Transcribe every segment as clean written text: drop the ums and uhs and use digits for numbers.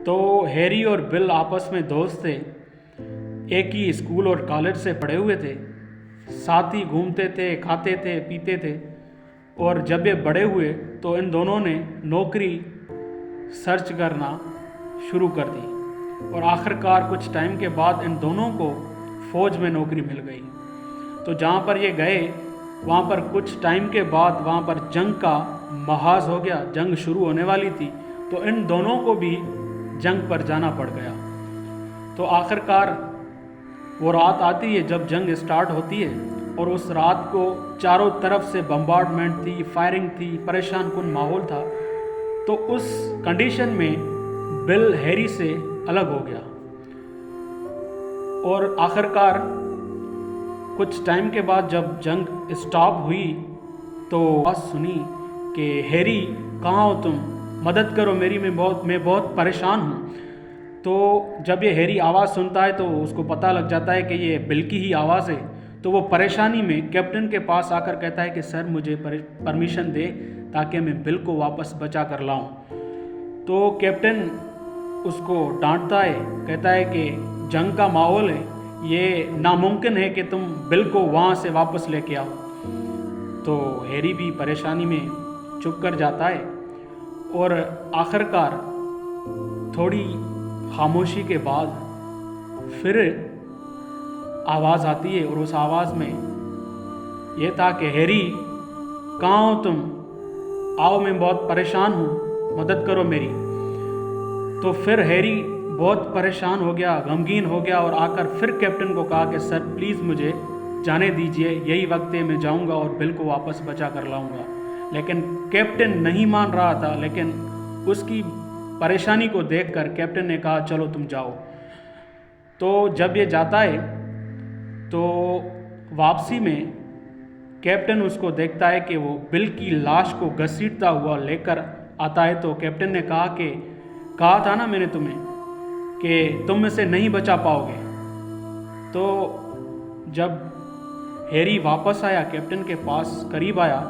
तो हैरी और बिल आपस में दोस्त थे, एक ही स्कूल और कॉलेज से पढ़े हुए थे, साथ ही घूमते थे, खाते थे, पीते थे। और जब ये बड़े हुए तो इन दोनों ने नौकरी सर्च करना शुरू कर दी और आखिरकार कुछ टाइम के बाद इन दोनों को फ़ौज में नौकरी मिल गई। तो जहाँ पर ये गए वहाँ पर कुछ टाइम के बाद वहाँ पर जंग का महाज हो गया, जंग शुरू होने वाली थी, तो इन दोनों को भी जंग पर जाना पड़ गया। तो आखिरकार वो रात आती है जब जंग स्टार्ट होती है और उस रात को चारों तरफ से बम्बार्डमेंट थी, फायरिंग थी, परेशान कुन माहौल था। तो उस कंडीशन में बिल हैरी से अलग हो गया और आखिरकार कुछ टाइम के बाद जब जंग स्टॉप हुई तो आवाज़ सुनी कि हैरी कहाँ हो तुम, मदद करो मेरी, मैं बहुत परेशान हूँ। तो जब ये हैरी आवाज़ सुनता है तो उसको पता लग जाता है कि ये बिल की ही आवाज़ है। तो वो परेशानी में कैप्टन के पास आकर कहता है कि सर मुझे परमिशन दे ताकि मैं बिल को वापस बचा कर लाऊं। तो कैप्टन उसको डांटता है, कहता है कि जंग का माहौल है, ये नामुमकिन है कि तुम बिल को वहाँ से वापस लेके आओ। तो हैरी भी परेशानी में चुप कर जाता है और आखिरकार थोड़ी खामोशी के बाद फिर आवाज़ आती है और उस आवाज़ में ये था कि हैरी कहाँ हो तुम, आओ मैं बहुत परेशान हूँ, मदद करो मेरी। तो फिर हैरी बहुत परेशान हो गया, गमगीन हो गया और आकर फिर कैप्टन को कहा कि सर प्लीज़ मुझे जाने दीजिए, यही वक्त है, मैं जाऊंगा और बिल को वापस बचा कर लाऊंगा। लेकिन कैप्टन नहीं मान रहा था, लेकिन उसकी परेशानी को देखकर कैप्टन ने कहा चलो तुम जाओ। तो जब ये जाता है तो वापसी में कैप्टन उसको देखता है कि वो बिल की लाश को घसीटता हुआ लेकर आता है। तो कैप्टन ने कहा था ना मैंने तुम्हें कि तुम इसे नहीं बचा पाओगे। तो जब हैरी वापस आया, कैप्टन के पास करीब आया,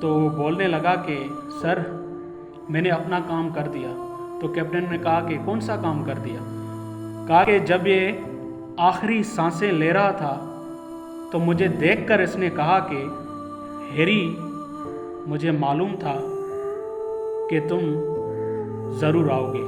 तो वो बोलने लगा कि सर मैंने अपना काम कर दिया। तो कैप्टन ने कहा कि कौन सा काम कर दिया? कहा कि जब ये आखिरी सांसें ले रहा था तो मुझे देखकर इसने कहा कि हैरी मुझे मालूम था कि तुम ज़रूर आओगे।